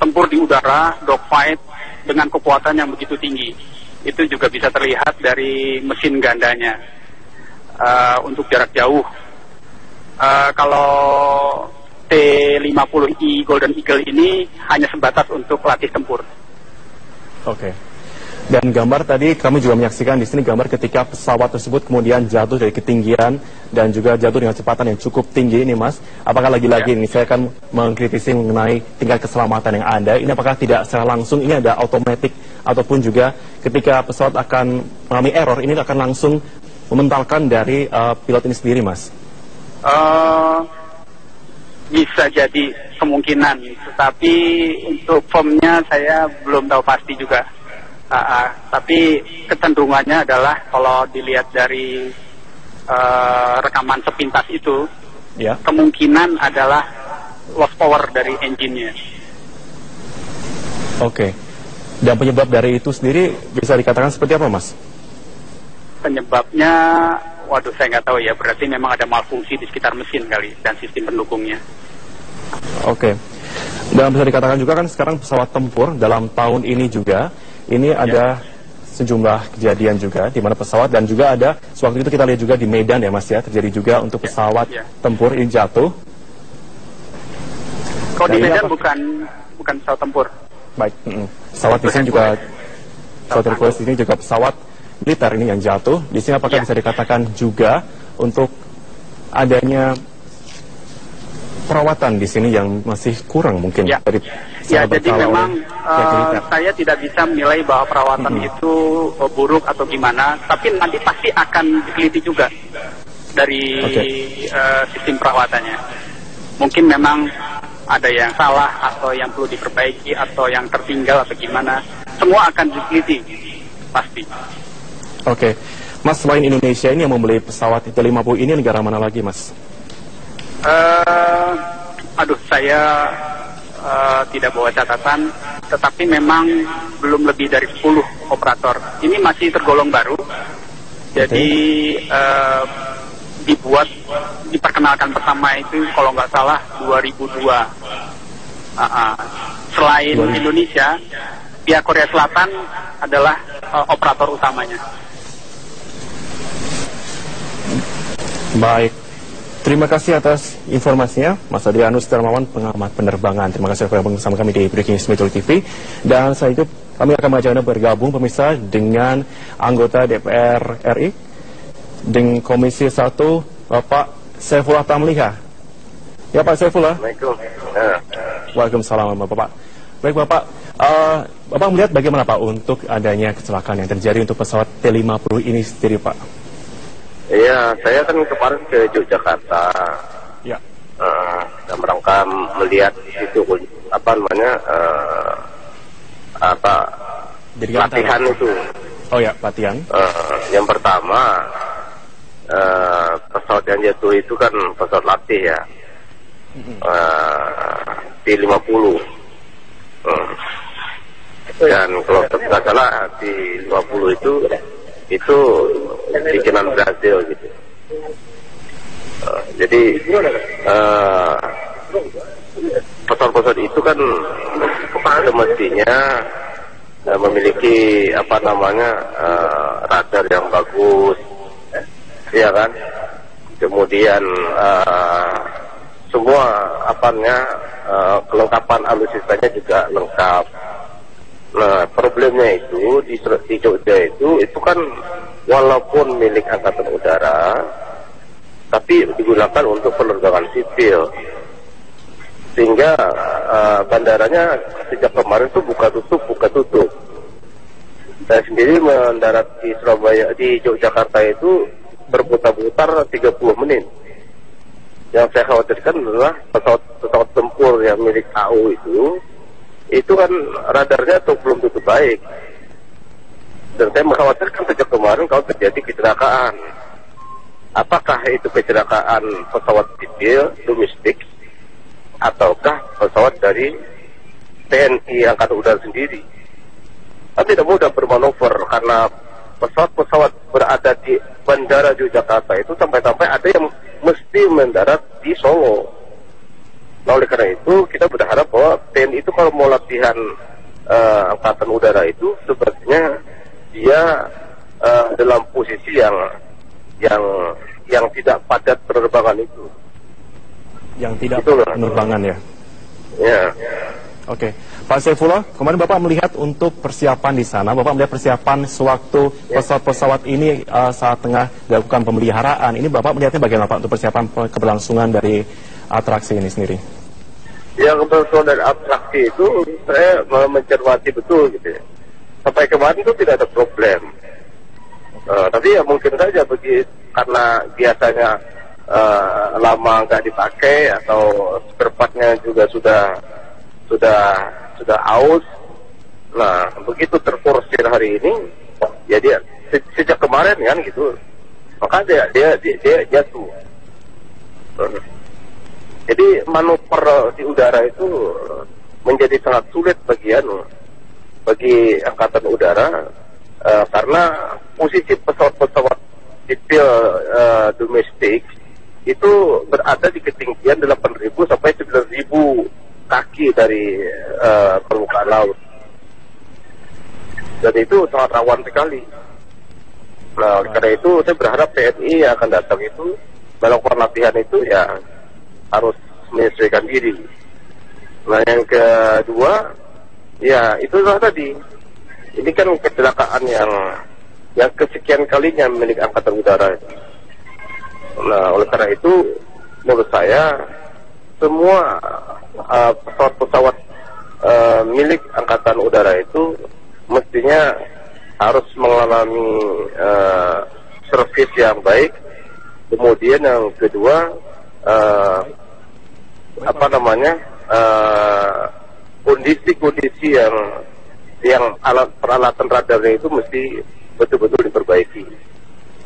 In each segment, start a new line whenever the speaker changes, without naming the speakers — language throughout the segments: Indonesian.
bertempur di udara, dogfight dengan kekuatan yang begitu tinggi. Itu juga bisa terlihat dari mesin gandanya untuk jarak jauh. Kalau T-50I Golden Eagle ini hanya sebatas untuk latih tempur.
Oke. Dan gambar tadi kami juga menyaksikan di sini gambar ketika pesawat tersebut kemudian jatuh dari ketinggian dan juga jatuh dengan kecepatan yang cukup tinggi ini, Mas. Apakah lagi-lagi ini saya akan mengkritisi mengenai tingkat keselamatan yang ada. Ini apakah tidak secara langsung ini ada otomatis ataupun juga ketika pesawat akan mengalami error ini akan langsung mementalkan dari pilot ini sendiri, Mas?
Bisa jadi kemungkinan, tetapi untuk formnya saya belum tahu pasti juga. Tapi kecenderungannya adalah kalau dilihat dari rekaman sepintas itu, ya, kemungkinan adalah lost power dari engine-nya.
Oke. Dan penyebab dari itu sendiri bisa dikatakan seperti apa, Mas?
Penyebabnya, waduh saya nggak tahu ya, berarti memang ada malfungsi di sekitar mesin kali dan sistem pendukungnya.
Oke. Dan bisa dikatakan juga kan sekarang pesawat tempur dalam tahun ini juga, ini ada sejumlah kejadian juga di mana pesawat dan juga ada sewaktu itu kita lihat juga di Medan ya, Mas ya, terjadi juga untuk pesawat tempur ini jatuh.
Kalau di Medan bukan pesawat tempur.
Baik, pesawat di sini juga pesawat Hercules ini juga pesawat militer ini yang jatuh. Di sini apakah bisa dikatakan juga untuk adanya perawatan di sini yang masih kurang mungkin dari
jadi memang saya tidak bisa menilai bahwa perawatan itu buruk atau gimana, tapi nanti pasti akan diteliti juga dari sistem perawatannya. Mungkin memang ada yang salah atau yang perlu diperbaiki atau yang tertinggal atau gimana, semua akan diteliti pasti.
Oke, Mas, selain Indonesia ini yang membeli pesawat T-50 ini negara mana lagi, Mas?
Saya tidak bawa catatan, tetapi memang belum lebih dari 10 operator. Ini masih tergolong baru, jadi diperkenalkan pertama itu kalau nggak salah 2002. Selain Indonesia, pihak Korea Selatan adalah operator utamanya.
Baik. Terima kasih atas informasinya, Mas Adrianus Darmawan, pengamat penerbangan. Terima kasih sudah bersama kami di Breaking News Metro TV. Dan setelah itu kami akan mengajak Anda bergabung pemirsa dengan anggota DPR RI dengan Komisi 1 Bapak Saifullah Tamliha. Ya Pak Saifullah. Waalaikumsalam Bapak. Baik Bapak, Bapak melihat bagaimana Pak untuk adanya kecelakaan yang terjadi untuk pesawat T-50 ini sendiri Pak?
Iya, saya kan kemarin ke Yogyakarta.
Ya.
Dalam rangka melihat itu latihan itu.
Oh ya, latihan.
Yang pertama, pesawat yang jatuh itu kan pesawat latih ya. T-50. Dan kalau tidak salah T-50 itu bikinan Brazil gitu. Jadi pesawat-pesawat itu kan semestinya memiliki radar yang bagus, ya kan. Kemudian semua kelengkapan alutsistanya juga lengkap. Nah, problemnya itu di Jogja itu kan walaupun milik Angkatan Udara, tapi digunakan untuk penerbangan sipil, sehingga bandaranya sejak kemarin itu buka tutup. Saya sendiri mendarat di di Yogyakarta itu berputar-putar 30 menit. Yang saya khawatirkan adalah pesawat tempur yang milik AU itu kan radarnya belum tutup baik, dan saya mengkhawatirkan sejak kemarin kalau terjadi kecelakaan, apakah itu kecelakaan pesawat sipil domestik ataukah pesawat dari TNI Angkatan Udara sendiri. Kan tidak mudah bermanuver karena pesawat-pesawat berada di Bandara Yogyakarta itu sampai-sampai ada yang mesti mendarat di Solo. Nah, oleh karena itu kita berharap bahwa TNI itu kalau mau latihan angkatan udara itu sebenarnya dia dalam posisi yang tidak padat penerbangan itu.
Yang tidak penerbangan ya.
Ya.
Oke, Pak Saifullah, kemarin Bapak melihat untuk persiapan di sana, Bapak melihat persiapan sewaktu pesawat-pesawat ini saat tengah dilakukan pemeliharaan. Ini Bapak melihatnya bagaimana Pak untuk persiapan keberlangsungan dari atraksi ini sendiri?
Yang keberlangsungan dari atraksi itu saya mencermati betul gitu ya. Sampai kemarin itu tidak ada problem. Tapi ya mungkin saja karena biasanya lama nggak dipakai atau spare part-nya juga sudah aus. Nah, begitu terforsir hari ini, ya dia sejak kemarin kan gitu, maka dia jatuh. Jadi manuver di udara itu menjadi sangat sulit bagi angkatan udara karena posisi pesawat-pesawat sipil domestik itu berada di ketinggian 8.000 sampai 9.000 kaki dari permukaan laut, dan itu sangat rawan sekali. Nah, karena itu saya berharap TNI yang akan datang itu melakukan latihan itu ya harus menyesuaikan diri. Nah, yang kedua ya itulah tadi, ini kan kecelakaan yang kesekian kalinya milik angkatan udara. Nah, oleh karena itu menurut saya semua pesawat-pesawat milik angkatan udara itu mestinya harus mengalami servis yang baik. Kemudian yang kedua kondisi-kondisi yang peralatan radarnya itu mesti betul-betul diperbaiki.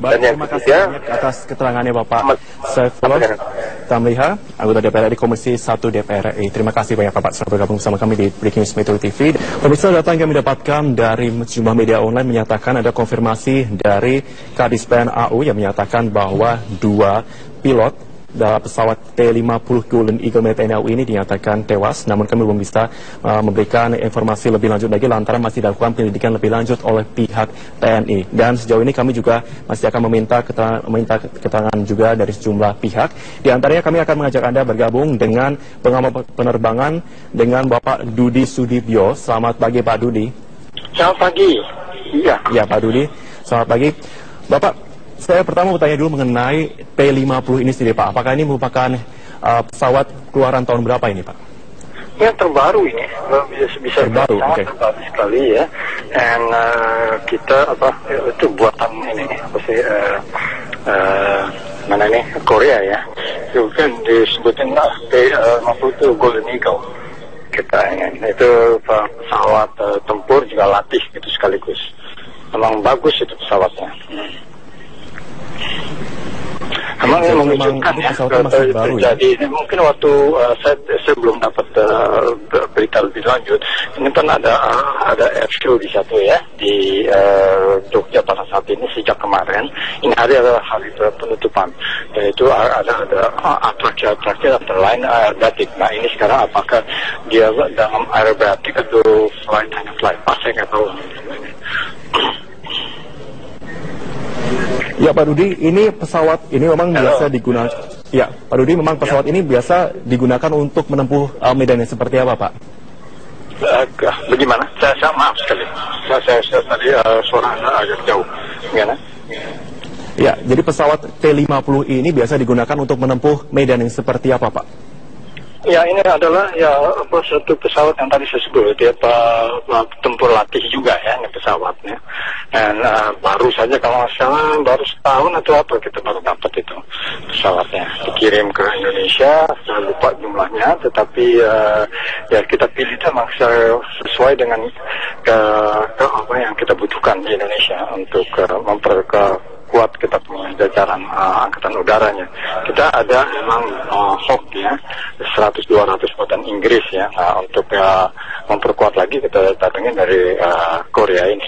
Baik, terima kasih banyak atas keterangannya Bapak Saifullah Tamliha, anggota DPR RI Komisi 1 DPR RI. Terima kasih banyak Bapak sudah bergabung bersama kami di Breaking News Metro TV. Pemirsa, data yang kami dapatkan dari sejumlah media online menyatakan ada konfirmasi dari Kadis PNAU yang menyatakan bahwa 2 pilot dalam pesawat T-50 Golden Eagle milik TNI AU ini dinyatakan tewas, namun kami belum bisa memberikan informasi lebih lanjut lagi lantaran masih dilakukan penyelidikan lebih lanjut oleh pihak TNI. Dan sejauh ini kami juga masih akan meminta keterangan juga dari sejumlah pihak. Di antaranya kami akan mengajak Anda bergabung dengan pengamat penerbangan dengan Bapak Dudi Sudibyo. Selamat pagi Pak Dudi.
Selamat pagi. Iya.
Ya Pak Dudi, selamat pagi. Bapak, saya pertama bertanya dulu mengenai T-50 ini sendiri Pak. Apakah ini merupakan pesawat keluaran tahun berapa ini Pak?
Yang terbaru ini, bisa
terbaru,
sangat terbaru sekali ya. Dan kita itu buatan ini mana ini Korea ya. Itu kan disebutin T-50 itu Golden Eagle. Kita itu pesawat tempur juga latih gitu sekaligus. Memang bagus itu pesawatnya. Memang yang menunjukkan ya terjadi ini mungkin waktu saya belum dapat berita lebih lanjut. Ini kan ada airshow di satu ya di Jogja pada saat ini sejak kemarin. Ini hari adalah hari penutupan. Dan itu ada atraksi antara lain aerobatik. Nah ini sekarang apakah dia dalam aerobatik atau hanya flight pas saya nggak tahu.
Ya Pak Dudi, ini pesawat ini memang biasa digunakan. Ya Pak Dudi, memang pesawat ini biasa digunakan untuk menempuh medan yang seperti apa Pak?
Bagaimana? Saya maaf sekali. Saya tadi suara agak jauh. Gimana?
Ya, jadi pesawat T-50 ini biasa digunakan untuk menempuh medan yang seperti apa Pak?
Ya ini adalah satu pesawat yang tadi saya sebut dia tempur latih juga ya ini pesawatnya. Dan baru saja kalau nggak salah baru setahun atau apa kita baru dapat itu pesawatnya dikirim ke Indonesia. Saya lupa jumlahnya, tetapi ya kita pilih memang sesuai dengan apa yang kita butuhkan di Indonesia untuk kuat kita punya jajaran angkatan udaranya. Kita ada memang Hawk ya 100-200 buatan Inggris ya. Untuk memperkuat lagi kita datangin dari Korea ini.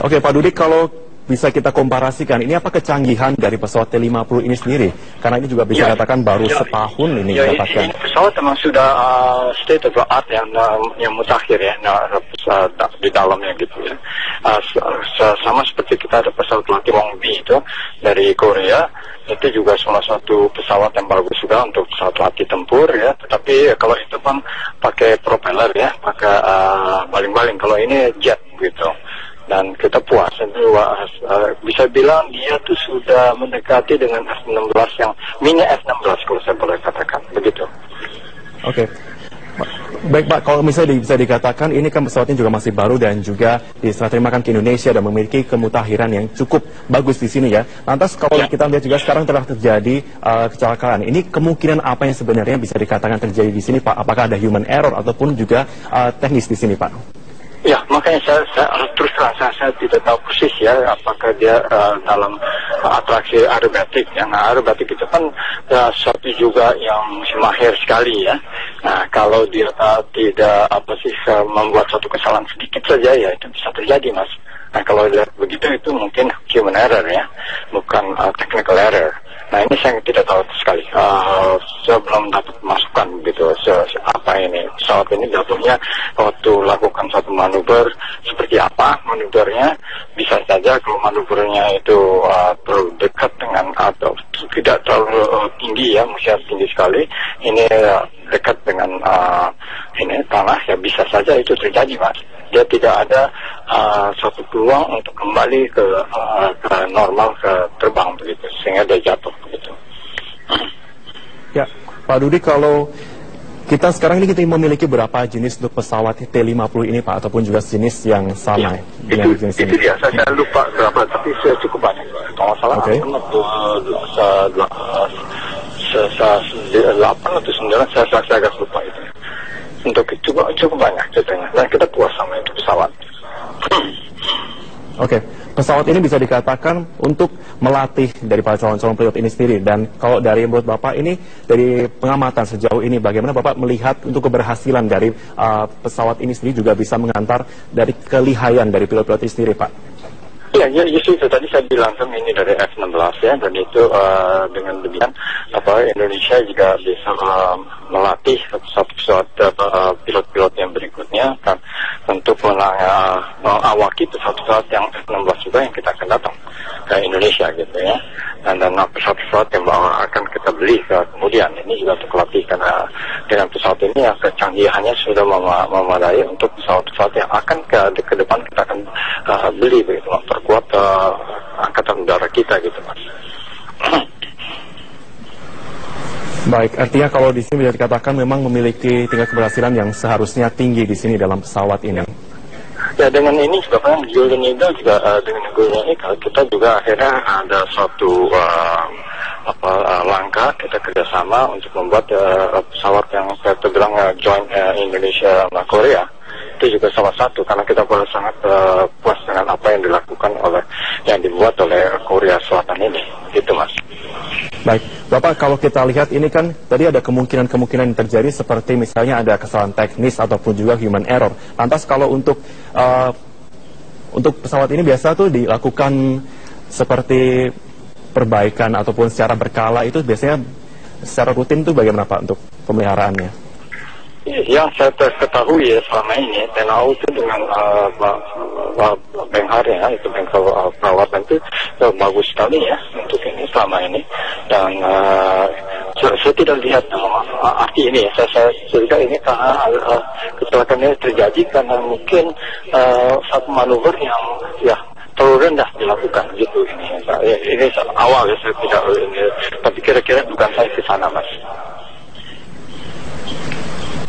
Oke Pak Dudi, kalau bisa kita komparasikan, ini apa kecanggihan dari pesawat T-50 ini sendiri? Karena ini juga bisa dikatakan baru setahun ini didapatkan.
Ini pesawat memang sudah state of the art yang mutakhir ya, di dalamnya gitu ya. Sama seperti kita ada pesawat latih Wong-B itu dari Korea, itu juga salah satu pesawat yang bagus juga untuk pesawat latih tempur ya. Tetapi kalau itu kan pakai propeller ya, pakai baling-baling. Kalau ini jet gitu. Dan kita puas, bisa bilang dia tuh sudah mendekati dengan F-16 yang mini F-16 kalau saya boleh katakan begitu.
Oke. Baik Pak, kalau misalnya bisa dikatakan ini kan pesawatnya juga masih baru dan juga diserah terimakan ke Indonesia dan memiliki kemutakhiran yang cukup bagus di sini ya. Lantas kalau kita lihat juga sekarang telah terjadi kecelakaan, ini kemungkinan apa yang sebenarnya bisa dikatakan terjadi di sini Pak? Apakah ada human error ataupun juga teknis di sini Pak?
Ya, makanya saya terus terang saya tidak tahu persis ya apakah dia dalam atraksi aerobatik. Yang aerobatik itu kan suatu juga yang mahir sekali ya. Nah, kalau dia tidak membuat suatu kesalahan sedikit saja ya itu bisa terjadi Mas. Nah, kalau lihat begitu itu mungkin human error ya, bukan technical error. Nah, ini saya tidak tahu sekali. Saya belum dapat masukan gitu. Apa ini pesawat ini jatuhnya waktu lakukan satu manuver seperti apa manuvernya? Bisa saja kalau manuvernya itu terlalu dekat dengan atau tidak terlalu tinggi ya, mesti tinggi sekali. Ini dekat dengan ini tanah ya bisa saja itu terjadi Mas. Dia tidak ada suatu peluang untuk kembali ke normal ke terbang begitu sehingga dia jatuh begitu.
Ya, Pak Dudi, kalau kita sekarang ini kita memiliki berapa jenis untuk pesawat T-50 ini Pak, ataupun juga jenis yang sama dengan jenis ini?
Itu dia, saya lupa berapa, tapi cukup banyak. Kalau salah, 8 atau 9, saya agak lupa itu. Untuk cukup banyak ceritanya, dan kita puas sama itu pesawat.
Oke, pesawat ini bisa dikatakan untuk melatih dari para calon-calon pilot ini sendiri. Dan kalau dari menurut Bapak ini, dari pengamatan sejauh ini, bagaimana Bapak melihat untuk keberhasilan dari pesawat ini sendiri juga bisa mengantar dari kelihayan dari pilot-pilot ini sendiri, Pak?
Ya, justru itu tadi saya bilang kan ini dari F-16 ya, dan itu dengan demikian Indonesia juga bisa melatih pesawat pilot-pilot yang berikutnya kan untuk mengawaki pesawat-pesawat yang F-16 juga yang kita akan datang ke Indonesia gitu ya, dan pesawat-pesawat yang akan kita beli kemudian ini juga untuk latih, karena dengan pesawat ini yang kecanggihannya sudah memadai untuk pesawat-pesawat yang akan ke depan kita akan beli begitu, memperkuat angkatan udara kita gitu Mas.
Baik, artinya kalau di sini bisa dikatakan memang memiliki tingkat keberhasilan yang seharusnya tinggi di sini dalam pesawat ini.
Ya, dengan ini juga kan Golden Eagle juga dengan Golden Eagle kita juga akhirnya ada suatu langkah kita kerjasama untuk membuat pesawat yang saya bilang joint Indonesia sama Korea. Itu juga salah satu karena kita sangat puas dengan apa yang dibuat oleh Korea Selatan ini, gitu Mas.
Baik, Bapak, kalau kita lihat ini kan tadi ada kemungkinan-kemungkinan yang terjadi seperti misalnya ada kesalahan teknis ataupun juga human error. Lantas kalau untuk pesawat ini biasa tuh dilakukan seperti perbaikan ataupun secara berkala, itu biasanya secara rutin tuh bagaimana Pak untuk pemeliharaannya?
Yang saya ketahui ya selama ini TNAU itu dengan Benghar ya, itu bengkel perawatan itu bagus sekali ya untuk ini selama ini, dan saya tidak lihat arti ini ya, saya juga ini karena kecelakaan ini terjadi karena mungkin satu manuver yang ya terlalu rendah dilakukan gitu ini awal ya, saya tidak ini, tapi kira-kira bukan saya ke sana Mas.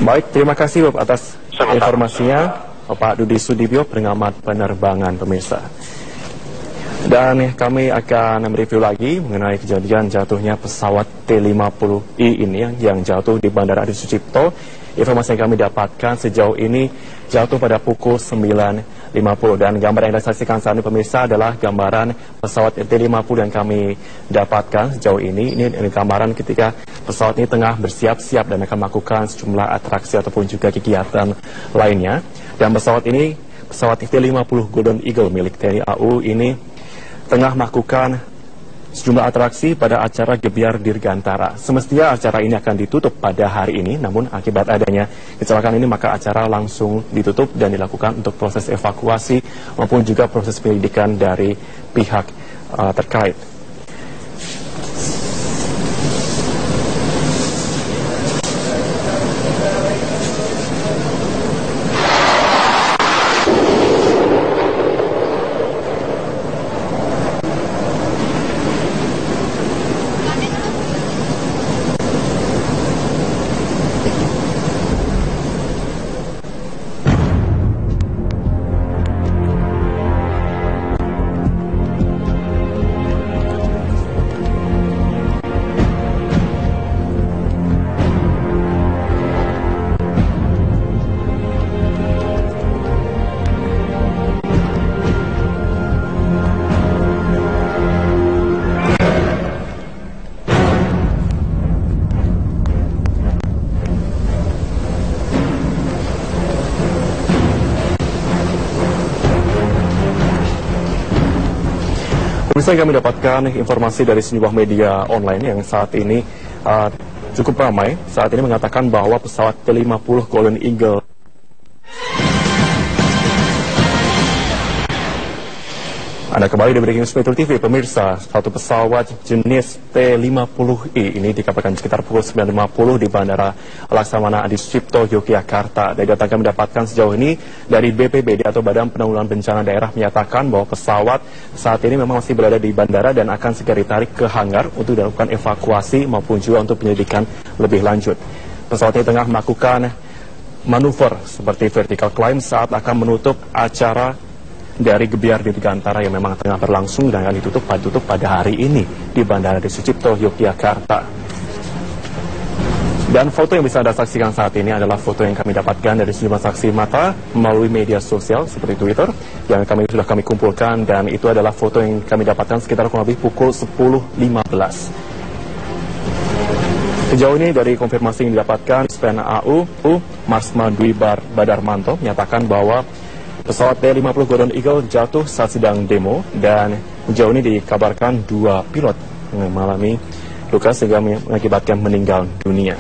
Baik, terima kasih Bapak atas informasinya, Bapak Dudi Sudibyo, pengamat penerbangan pemirsa. Dan kami akan mereview lagi mengenai kejadian jatuhnya pesawat T-50I ini yang jatuh di Bandara Adi Sucipto. Informasi yang kami dapatkan sejauh ini jatuh pada pukul 9.50, dan gambar yang Anda saksikan saat ini pemirsa adalah gambaran pesawat T-50 yang kami dapatkan sejauh ini. Ini gambaran ketika pesawat ini tengah bersiap-siap dan akan melakukan sejumlah atraksi ataupun juga kegiatan lainnya. Dan pesawat ini, pesawat T-50 Golden Eagle milik TNI AU ini tengah melakukan sejumlah atraksi pada acara Gebiar Dirgantara. Semestinya acara ini akan ditutup pada hari ini, namun akibat adanya kecelakaan ini maka acara langsung ditutup dan dilakukan untuk proses evakuasi maupun juga proses penyelidikan dari pihak terkait. Pemirsa, kami dapatkan informasi dari sejumlah media online yang saat ini cukup ramai. Saat ini mengatakan bahwa pesawat T-50 Golden Eagle Anda kembali di Breaking News Metro TV, pemirsa. Satu pesawat jenis T-50I ini dikabarkan sekitar pukul 9.50 di Bandara Laksamana Adi Sucipto, Yogyakarta. Dari data kami dapatkan sejauh ini dari BPBD atau Badan Penanggulangan Bencana Daerah menyatakan bahwa pesawat saat ini memang masih berada di bandara dan akan segera ditarik ke hanggar untuk dilakukan evakuasi maupun juga untuk penyelidikan lebih lanjut. Pesawat ini tengah melakukan manuver seperti vertical climb saat akan menutup acara dari Gebiar Dirgantara yang memang tengah berlangsung dan akan ditutup pada hari ini di Bandara Adi Sucipto, Yogyakarta. Dan foto yang bisa Anda saksikan saat ini adalah foto yang kami dapatkan dari sejumlah saksi mata melalui media sosial seperti Twitter yang sudah kami kumpulkan, dan itu adalah foto yang kami dapatkan sekitar kurang lebih pukul 10.15. Sejauh ini dari konfirmasi yang didapatkan, Spen AU Marsma Dwi Badarmanto menyatakan bahwa pesawat T-50 Golden Eagle jatuh saat sedang demo, dan sejauh ini dikabarkan 2 pilot mengalami luka sehingga mengakibatkan meninggal dunia.